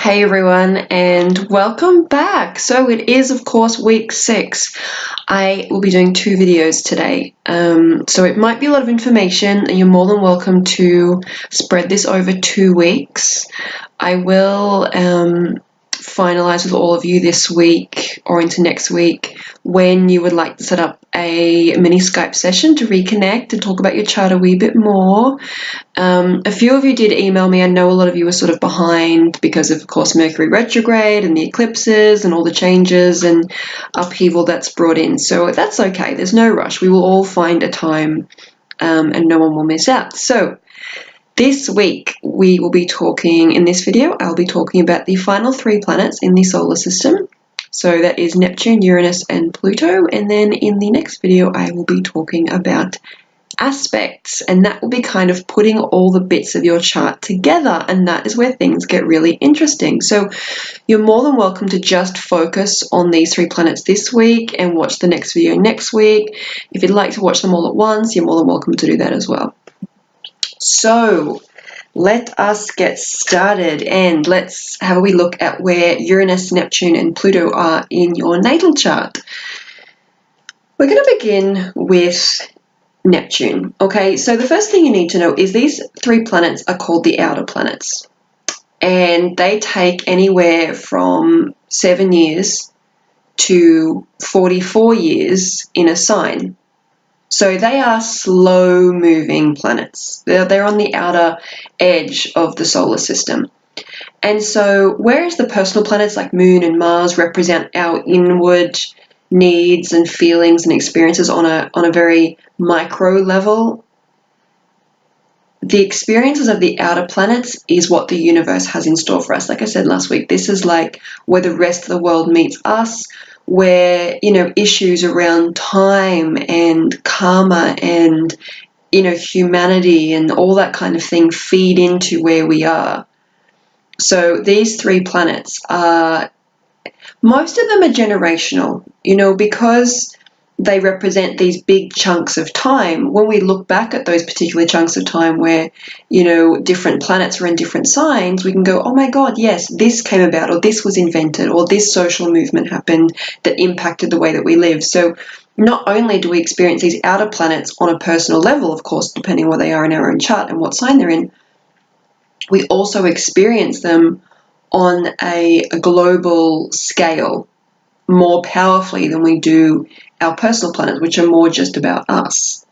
Hey everyone, and welcome back. So it is, of course, week 6. I will be doing 2 videos today. So it might be a lot of information, and you're more than welcome to spread this over 2 weeks. I will finalize with all of you this week or into next week when you would like to set up a mini Skype session to reconnect and talk about your chart a wee bit more. A few of you did email me. I know a lot of you were sort of behind because of course, Mercury retrograde and the eclipses and all the changes and upheaval that's brought in. So that's okay. There's no rush. We will all find a time and no one will miss out. So this week we will be talking, in this video, I'll be talking about the final 3 planets in the solar system. So that is Neptune, Uranus, and Pluto. And then in the next video, I will be talking about aspects, and that will be kind of putting all the bits of your chart together, and that is where things get really interesting. So you're more than welcome to just focus on these 3 planets this week and watch the next video next week. If you'd like to watch them all at once, you're more than welcome to do that as well. So let us get started and let's have a wee look at where Uranus, Neptune, and Pluto are in your natal chart. We're going to begin with Neptune. Okay, so the first thing you need to know is these 3 planets are called the outer planets, and they take anywhere from 7 years to 44 years in a sign. So they are slow-moving planets. They're on the outer edge of the solar system. And so whereas the personal planets like Moon and Mars represent our inward needs and feelings and experiences on a very micro level, the experiences of the outer planets is what the universe has in store for us. Like I said last week, this is like where the rest of the world meets us, where, issues around time and karma and, humanity and all that kind of thing feed into where we are. So these 3 planets are, most of them are generational, because they represent these big chunks of time. When we look back at those particular chunks of time where, different planets are in different signs, we can go, oh my God, yes, this came about, or this was invented, or this social movement happened that impacted the way that we live. So not only do we experience these outer planets on a personal level, of course, depending where they are in our own chart and what sign they're in, we also experience them on a global scale more powerfully than we do our personal planets, which are more just about us.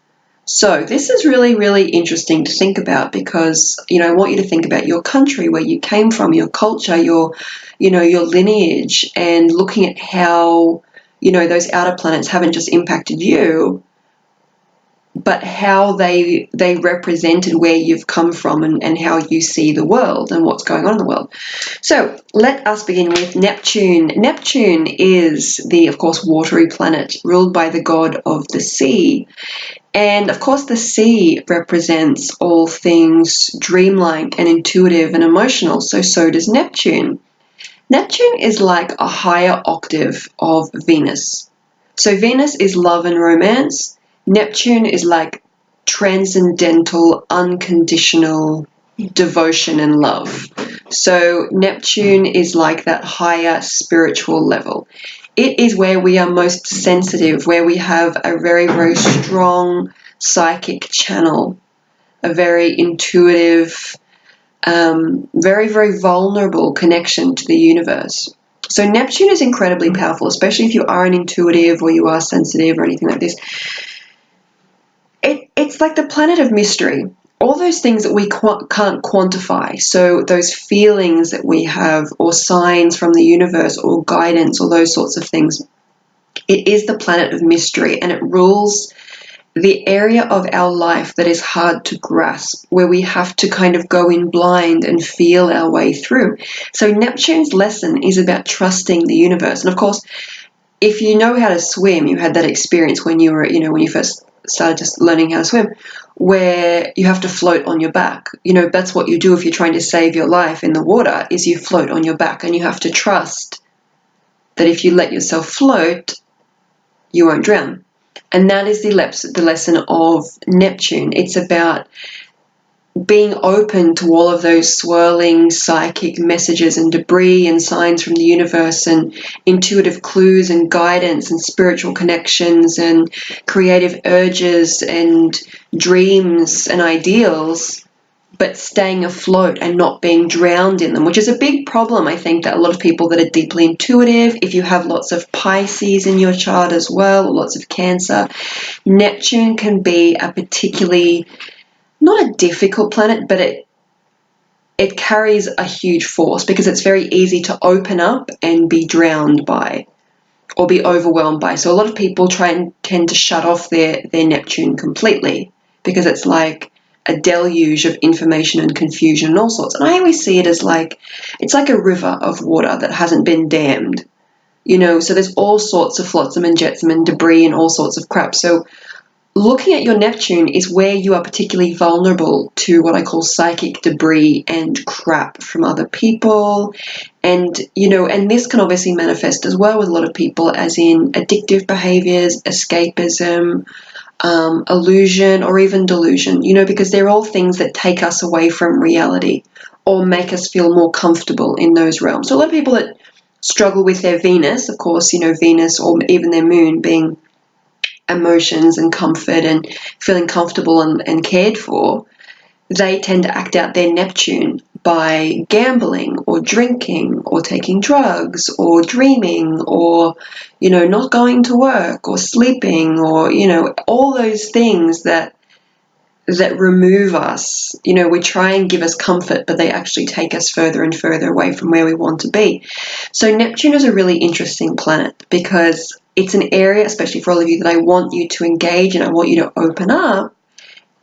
So this is really, really interesting to think about because, I want you to think about your country, where you came from, your culture, your lineage, and looking at how, those outer planets haven't just impacted you, but how they represented where you've come from and how you see the world and what's going on in the world. So let us begin with Neptune. Neptune is the, of course, watery planet ruled by the god of the sea. And of course, the sea represents all things dreamlike and intuitive and emotional. So does Neptune. Neptune is like a higher octave of Venus. So Venus is love and romance. Neptune is like transcendental, unconditional devotion and love. So Neptune is like that higher spiritual level. It is where we are most sensitive, where we have a very, very strong psychic channel, a very intuitive, very, very vulnerable connection to the universe. So Neptune is incredibly powerful, especially if you are an intuitive or you are sensitive or anything like this. It's like the planet of mystery. All those things that we can't quantify, so those feelings that we have or signs from the universe or guidance or those sorts of things, it is the planet of mystery, and it rules the area of our life that is hard to grasp, where we have to kind of go in blind and feel our way through. So Neptune's lesson is about trusting the universe. And of course, if you know how to swim, you had that experience when you were, when you first started just learning how to swim, where you have to float on your back. That's what you do if you're trying to save your life in the water, is you float on your back, and you have to trust that if you let yourself float, you won't drown. And that is the lesson of Neptune. It's about being open to all of those swirling psychic messages and debris and signs from the universe and intuitive clues and guidance and spiritual connections and creative urges and dreams and ideals, but staying afloat and not being drowned in them, which is a big problem, I think, that a lot of people that are deeply intuitive, if you have lots of Pisces in your chart as well, or lots of Cancer, Neptune can be a particularly, not a difficult planet, but it carries a huge force because it's very easy to open up and be drowned by or be overwhelmed by. So a lot of people tend to shut off their Neptune completely because it's like a deluge of information and confusion and all sorts. And I always see it as like, it's like a river of water that hasn't been dammed, so there's all sorts of flotsam and jetsam and debris and all sorts of crap. So looking at your Neptune is where you are particularly vulnerable to what I call psychic debris and crap from other people. And, and this can obviously manifest as well with a lot of people as in addictive behaviors, escapism, illusion, or even delusion, because they're all things that take us away from reality or make us feel more comfortable in those realms. So a lot of people that struggle with their Venus, of course, Venus or even their moon being emotions and comfort and feeling comfortable and cared for, they tend to act out their Neptune by gambling or drinking or taking drugs or dreaming or, not going to work or sleeping or, all those things that remove us. We try and give us comfort, but they actually take us further and further away from where we want to be. So Neptune is a really interesting planet because it's an area, especially for all of you, that I want you to engage and I want you to open up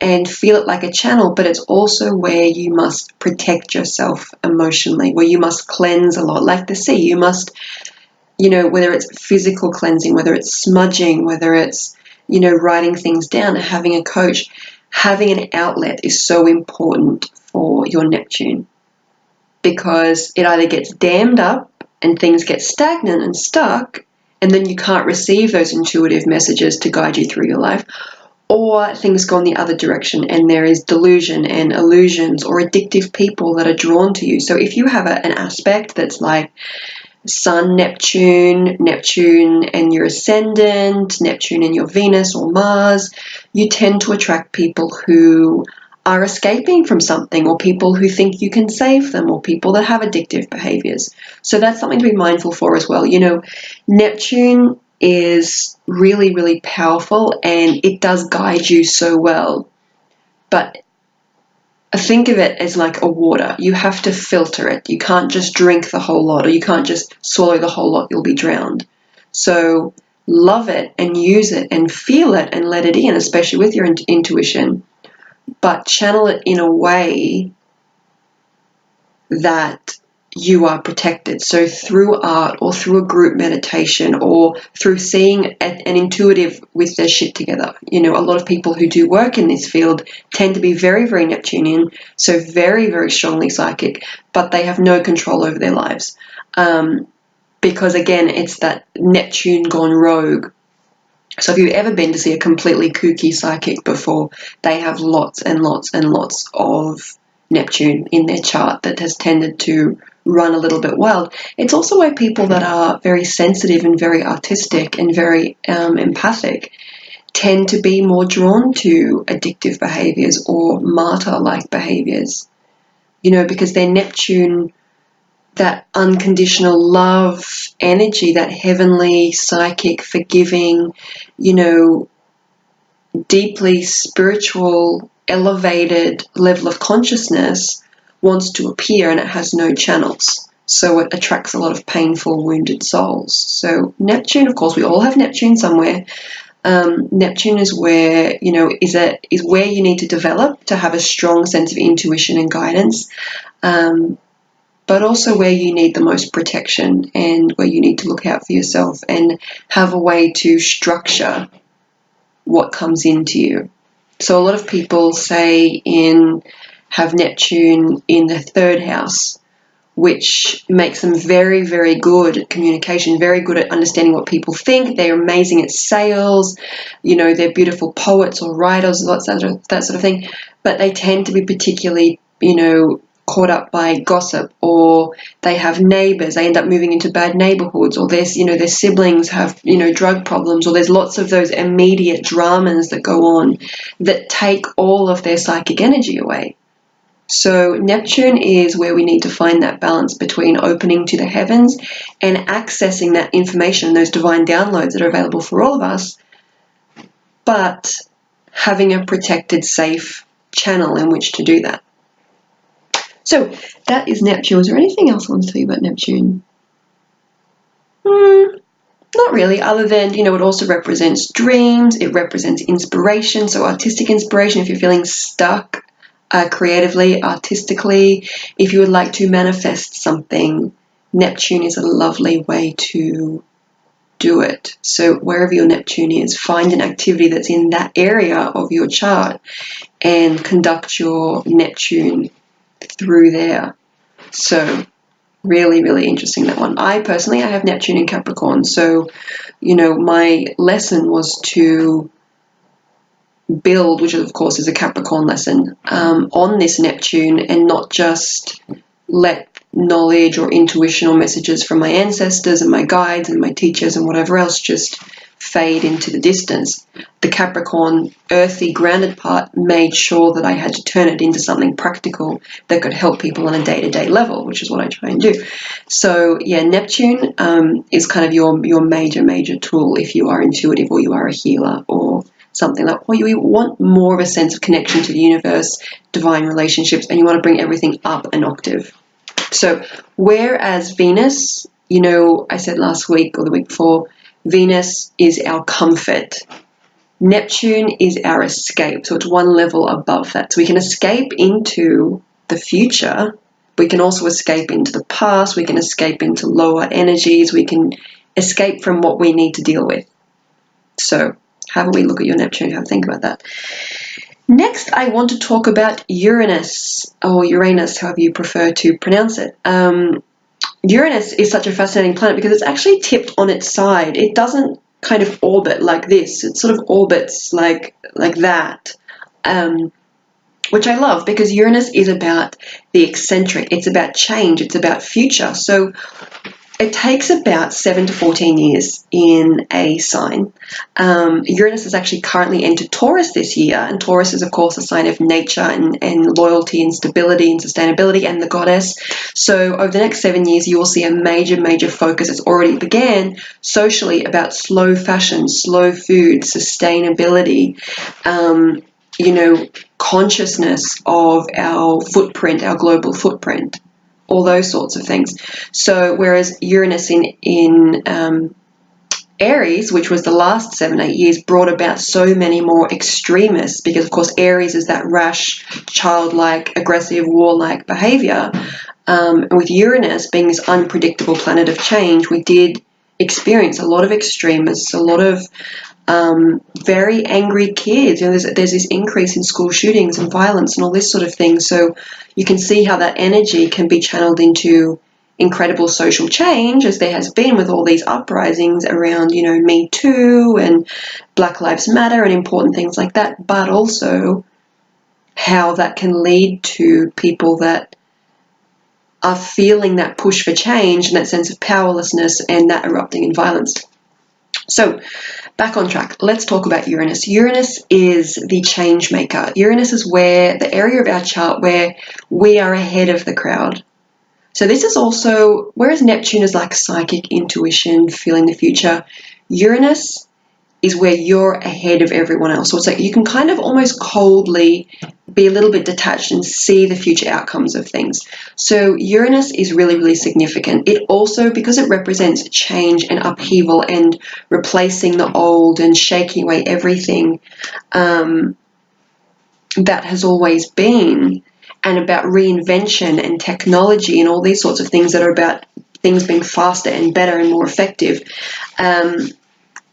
and feel it like a channel, but it's also where you must protect yourself emotionally, where you must cleanse a lot, like the sea. You must, whether it's physical cleansing, whether it's smudging, whether it's, writing things down, having a coach, having an outlet is so important for your Neptune because it either gets dammed up and things get stagnant and stuck, and then you can't receive those intuitive messages to guide you through your life, or things go in the other direction and there is delusion and illusions or addictive people that are drawn to you. So if you have an aspect that's like Sun, Neptune and your ascendant, Neptune and your Venus or Mars, you tend to attract people who are escaping from something or people who think you can save them or people that have addictive behaviors. So that's something to be mindful for as well. Neptune is really, really powerful and it does guide you so well. But think of it as like a water. You have to filter it. You can't just drink the whole lot or you can't just swallow the whole lot. You'll be drowned. So love it and use it and feel it and let it in, especially with your intuition. But channel it in a way that you are protected. So through art or through a group meditation or through seeing an intuitive with their shit together. A lot of people who do work in this field tend to be very, very Neptunian, so very, very strongly psychic, but they have no control over their lives. Because again, it's that Neptune gone rogue. So if you've ever been to see a completely kooky psychic before, they have lots and lots and lots of Neptune in their chart that has tended to run a little bit wild. It's also why people that are very sensitive and very artistic and very empathic tend to be more drawn to addictive behaviors or martyr-like behaviors, because their Neptune, that unconditional love energy, that heavenly, psychic, forgiving, deeply spiritual, elevated level of consciousness wants to appear and it has no channels. So it attracts a lot of painful, wounded souls. So Neptune, of course, we all have Neptune somewhere. Neptune is where, is where you need to develop to have a strong sense of intuition and guidance. But also where you need the most protection and where you need to look out for yourself and have a way to structure what comes into you. So a lot of people have Neptune in the third house, which makes them very, very good at communication, very good at understanding what people think. They're amazing at sales, they're beautiful poets or writers, that sort of thing. But they tend to be particularly, caught up by gossip, or they have neighbors, they end up moving into bad neighborhoods, or their siblings have, drug problems, or there's lots of those immediate dramas that go on that take all of their psychic energy away. So Neptune is where we need to find that balance between opening to the heavens and accessing that information, those divine downloads that are available for all of us, but having a protected, safe channel in which to do that. So that is Neptune. Is there anything else I want to tell you about Neptune? Not really, other than, it also represents dreams, it represents inspiration, so artistic inspiration if you're feeling stuck creatively, artistically, if you would like to manifest something, Neptune is a lovely way to do it. So wherever your Neptune is, find an activity that's in that area of your chart and conduct your Neptune through there. So really, really interesting, that one. I have Neptune in Capricorn, so my lesson was to build, which of course is a Capricorn lesson, on this Neptune, and not just let knowledge or intuition or messages from my ancestors and my guides and my teachers and whatever else just fade into the distance. The Capricorn, earthy, grounded part made sure that I had to turn it into something practical that could help people on a day-to-day level, which is what I try and do. So yeah, Neptune is kind of your major tool if you are intuitive, or you are a healer, or something like, or you want more of a sense of connection to the universe, divine relationships, and you want to bring everything up an octave. So whereas Venus, I said last week or the week before, Venus is our comfort. Neptune is our escape. So it's one level above that. So we can escape into the future. We can also escape into the past. We can escape into lower energies. We can escape from what we need to deal with. So have a wee look at your Neptune. Have a think about that. Next, I want to talk about Uranus, or Uranus, however you prefer to pronounce it. Uranus is such a fascinating planet because it's actually tipped on its side. It doesn't kind of orbit like this. It sort of orbits like that, which I love, because Uranus is about the eccentric. It's about change. It's about future. So it takes about 7 to 14 years in a sign. Uranus has actually currently entered Taurus this year, and Taurus is, of course, a sign of nature and loyalty and stability and sustainability and the goddess. So over the next 7 years, you will see a major focus. It's already began socially about slow fashion, slow food, sustainability, consciousness of our footprint, our global footprint, all those sorts of things. So whereas Uranus in Aries, which was the last 7-8 years, brought about so many more extremists, because of course Aries is that rash, childlike, aggressive, warlike behavior. With Uranus being this unpredictable planet of change, we did experience a lot of extremists, a lot of very angry kids. There's this increase in school shootings and violence and all this sort of thing. So you can see how that energy can be channeled into incredible social change, as there has been with all these uprisings around, Me Too and Black Lives Matter and important things like that, but also how that can lead to people that are feeling that push for change and that sense of powerlessness, and that erupting in violence. So back on track, let's talk about Uranus. Uranus is the change maker. Uranus is the area of our chart where we are ahead of the crowd. So this is also, whereas Neptune is like psychic intuition, feeling the future, Uranus is where you're ahead of everyone else. So it's like you can kind of almost coldly be a little bit detached and see the future outcomes of things. So Uranus is really significant. It also, because it represents change and upheaval and replacing the old and shaking away everything that has always been, and about reinvention and technology and all these sorts of things that are about things being faster and better and more effective,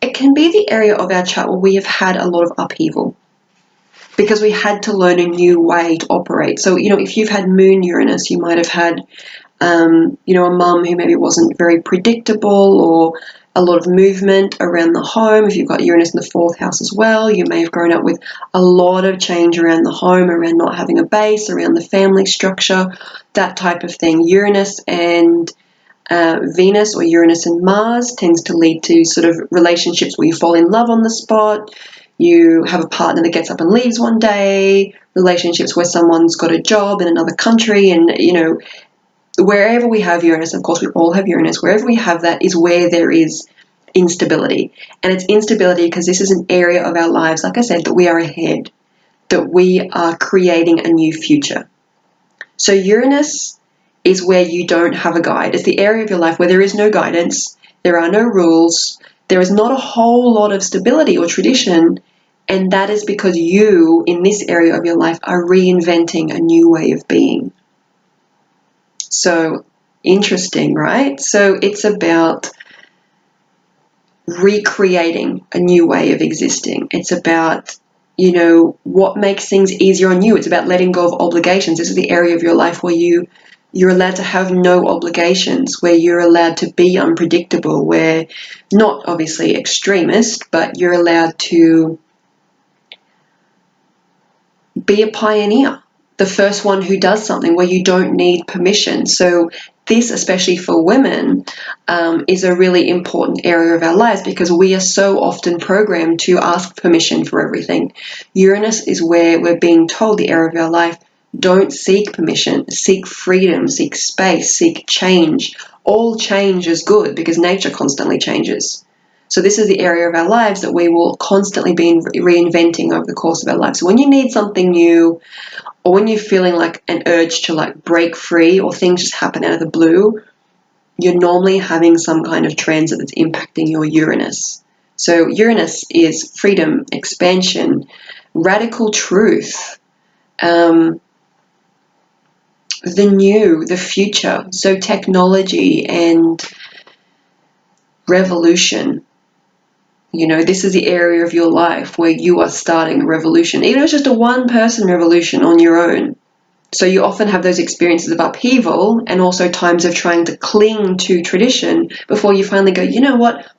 it can be the area of our chart where we have had a lot of upheaval because we had to learn a new way to operate. So, if you've had Moon Uranus, you might have had A mum who maybe wasn't very predictable, or a lot of movement around the home. If you've got Uranus in the 4th house as well, you may have grown up with a lot of change around the home, around not having a base, around the family structure, that type of thing. Uranus and Venus, or Uranus and Mars, tends to lead to sort of relationships where you fall in love on the spot. You have a partner that gets up and leaves one day, relationships where someone's got a job in another country, and, wherever we have Uranus, of course we all have Uranus, wherever we have that is where there is instability. And it's instability because this is an area of our lives, like I said, that we are ahead, that we are creating a new future. So Uranus is where you don't have a guide. It's the area of your life where there is no guidance, there are no rules, there is not a whole lot of stability or tradition, and that is because you, in this area of your life, are reinventing a new way of being. So interesting, right? So it's about recreating a new way of existing. It's about, what makes things easier on you. It's about letting go of obligations. This is the area of your life where you're allowed to have no obligations, where you're allowed to be unpredictable, where not obviously extremist, but you're allowed to be a pioneer, the first one who does something, where you don't need permission. So this, especially for women, is a really important area of our lives, because we are so often programmed to ask permission for everything. Uranus is where we're being told, the area of our life, don't seek permission, seek freedom, seek space, seek change. All change is good because nature constantly changes. So this is the area of our lives that we will constantly be reinventing over the course of our lives. So when you need something new, or when you're feeling like an urge to break free, or things just happen out of the blue, you're normally having some kind of transit that's impacting your Uranus. So Uranus is freedom, expansion, radical truth, the new, the future. So technology and revolution. This is the area of your life where you are starting a revolution. Even if it's just a one-person revolution on your own. So you often have those experiences of upheaval, and also times of trying to cling to tradition before you finally go,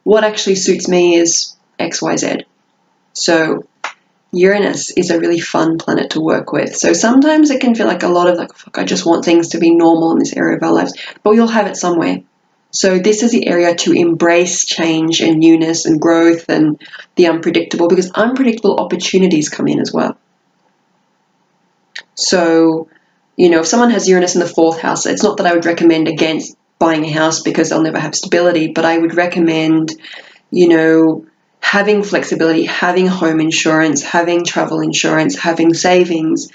what actually suits me is X, Y, Z. So Uranus is a really fun planet to work with. So sometimes it can feel like a lot of I just want things to be normal in this area of our lives, but we'll have it somewhere. So this is the area to embrace change and newness and growth and the unpredictable, because unpredictable opportunities come in as well. So, if someone has Uranus in the 4th house, it's not that I would recommend against buying a house because they'll never have stability, but I would recommend, having flexibility, having home insurance, having travel insurance, having savings,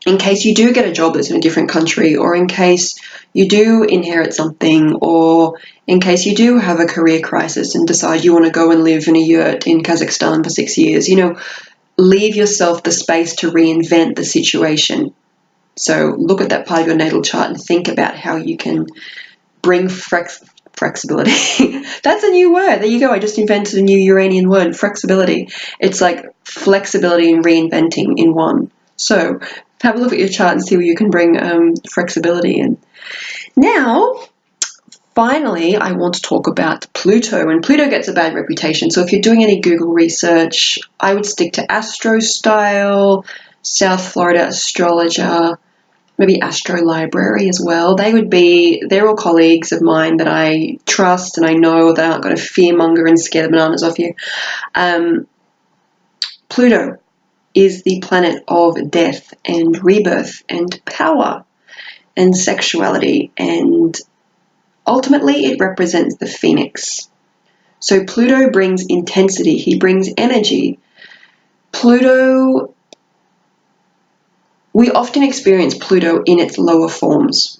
in case you do get a job that's in a different country, or in case you do inherit something, or in case you do have a career crisis and decide you want to go and live in a yurt in Kazakhstan for 6 years. Leave yourself the space to reinvent the situation. So look at that part of your natal chart and think about how you can bring flexibility. That's a new word. There you go. I just invented a new Uranian word, flexibility. It's like flexibility and reinventing in one. So have a look at your chart and see where you can bring flexibility in. Now, finally, I want to talk about Pluto, and Pluto gets a bad reputation. So if you're doing any Google research, I would stick to AstroStyle, South Florida Astrologer, maybe Astro Library as well. They're all colleagues of mine that I trust, and I know that aren't going to fearmonger and scare the bananas off you. Pluto is the planet of death and rebirth and power and sexuality, and ultimately it represents the phoenix. So Pluto brings intensity, he brings energy. We often experience Pluto in its lower forms.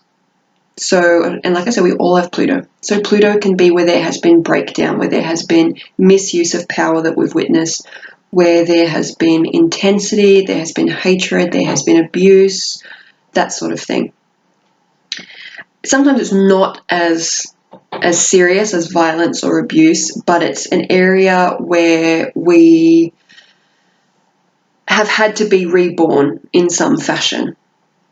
So, and like I said, we all have Pluto. So Pluto can be where there has been breakdown, where there has been misuse of power that we've witnessed, where there has been intensity, there has been hatred, there has been abuse, that sort of thing. Sometimes it's not as serious as violence or abuse, but it's an area where we have had to be reborn in some fashion.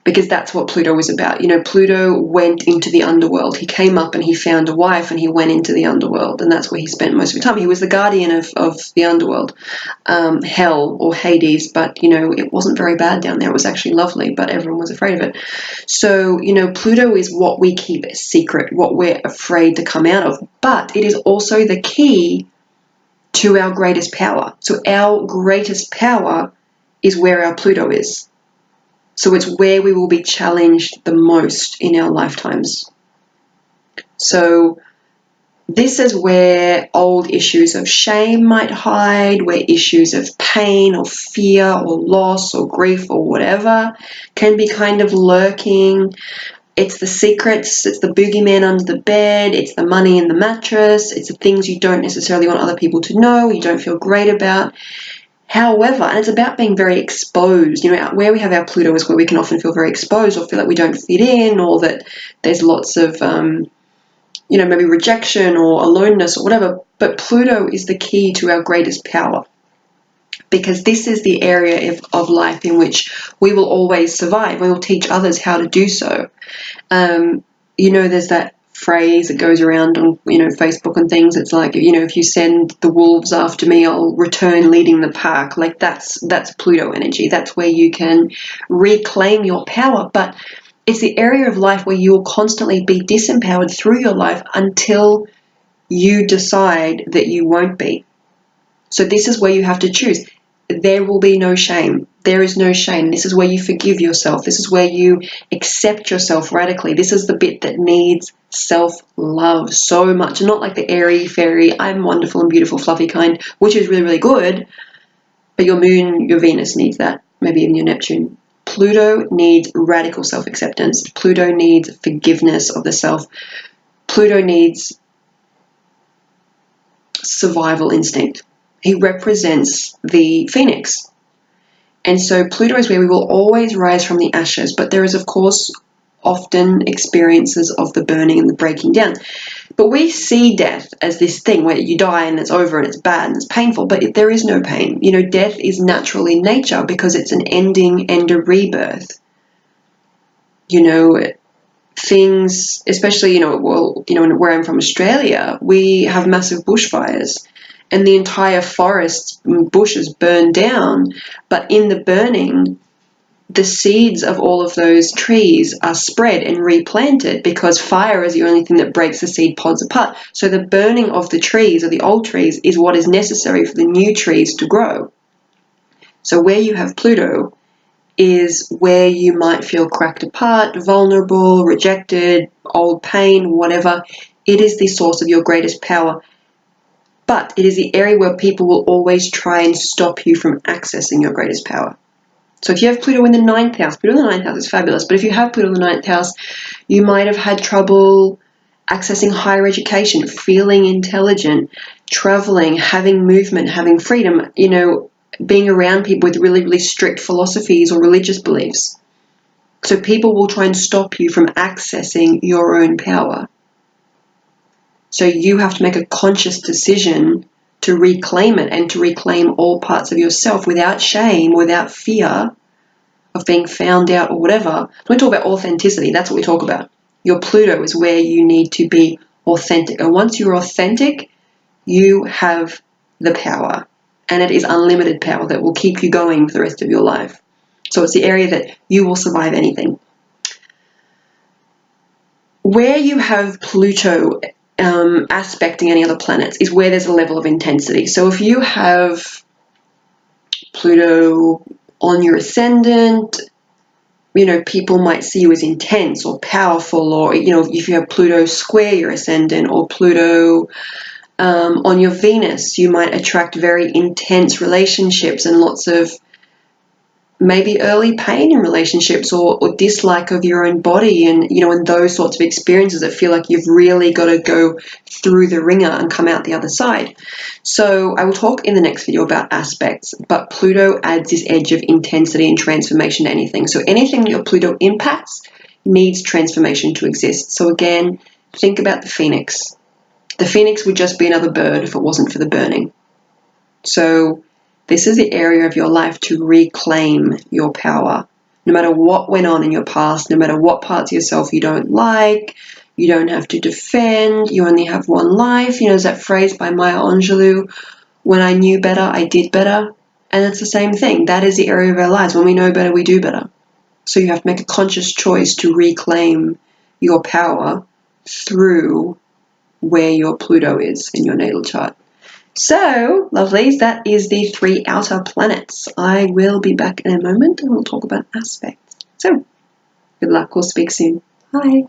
because that's what Pluto was about. You know, Pluto went into the underworld. He came up and he found a wife and he went into the underworld, and that's where he spent most of his time. He was the guardian of the underworld, hell or Hades, but, you know, it wasn't very bad down there. It was actually lovely, but everyone was afraid of it. So, you know, Pluto is what we keep secret, what we're afraid to come out of, but it is also the key to our greatest power. So our greatest power is where our Pluto is. So it's where we will be challenged the most in our lifetimes. So this is where old issues of shame might hide, where issues of pain or fear or loss or grief or whatever can be kind of lurking. It's the secrets, it's the boogeyman under the bed, it's the money in the mattress, it's the things you don't necessarily want other people to know, you don't feel great about. However, and it's about being very exposed, you know, where we have our Pluto is where we can often feel very exposed or feel like we don't fit in, or that there's lots of, you know, maybe rejection or aloneness or whatever. But Pluto is the key to our greatest power, because this is the area of life in which we will always survive. We will teach others how to do so. You know, there's that phrase that goes around on, you know, Facebook and things. It's like, you know, if you send the wolves after me, I'll return leading the pack. Like that's Pluto energy. That's where you can reclaim your power. But it's the area of life where you will constantly be disempowered through your life until you decide that you won't be. So this is where you have to choose. There will be no shame. There is no shame. This is where you forgive yourself. This is where you accept yourself radically. This is the bit that needs self-love so much. Not like the airy, fairy, I'm wonderful and beautiful, fluffy kind, which is really, really good. But your moon, your Venus needs that. Maybe even your Neptune. Pluto needs radical self-acceptance. Pluto needs forgiveness of the self. Pluto needs survival instinct. He represents the phoenix. And so Pluto is where we will always rise from the ashes, but there is, of course, often experiences of the burning and the breaking down. But we see death as this thing where you die and it's over and it's bad and it's painful, but there is no pain. You know, death is natural in nature because it's an ending and a rebirth. You know, things, especially, you know, well, you know, where I'm from, Australia, we have massive bushfires. And the entire forest and bushes burn down, but in the burning, the seeds of all of those trees are spread and replanted, because fire is the only thing that breaks the seed pods apart. So the burning of the trees, or the old trees, is what is necessary for the new trees to grow. So where you have Pluto is where you might feel cracked apart, vulnerable, rejected, old pain, whatever. It is the source of your greatest power. But it is the area where people will always try and stop you from accessing your greatest power. So if you have Pluto in the 9th house, Pluto in the 9th house is fabulous, but if you have Pluto in the 9th house, you might have had trouble accessing higher education, feeling intelligent, traveling, having movement, having freedom, you know, being around people with really, really strict philosophies or religious beliefs. So people will try and stop you from accessing your own power. So you have to make a conscious decision to reclaim it and to reclaim all parts of yourself without shame, without fear of being found out or whatever. When we talk about authenticity, that's what we talk about. Your Pluto is where you need to be authentic. And once you're authentic, you have the power. And it is unlimited power that will keep you going for the rest of your life. So it's the area that you will survive anything. Where you have Pluto aspecting any other planets is where there's a level of intensity. So if you have Pluto on your ascendant, you know, people might see you as intense or powerful, or, you know, if you have Pluto square your ascendant, or Pluto on your Venus, you might attract very intense relationships and lots of maybe early pain in relationships, or dislike of your own body, and, you know, and those sorts of experiences that feel like you've really got to go through the ringer and come out the other side. So I will talk in the next video about aspects, but Pluto adds this edge of intensity and transformation to anything. So anything that your Pluto impacts needs transformation to exist. So again, think about the phoenix. The phoenix would just be another bird if it wasn't for the burning. So this is the area of your life to reclaim your power. No matter what went on in your past, no matter what parts of yourself you don't like, you don't have to defend, you only have one life. You know, there's that phrase by Maya Angelou, when I knew better, I did better. And it's the same thing. That is the area of our lives. When we know better, we do better. So you have to make a conscious choice to reclaim your power through where your Pluto is in your natal chart. So, lovelies, that is the 3 outer planets. I will be back in a moment and we'll talk about aspects. So, good luck. We'll speak soon. Bye.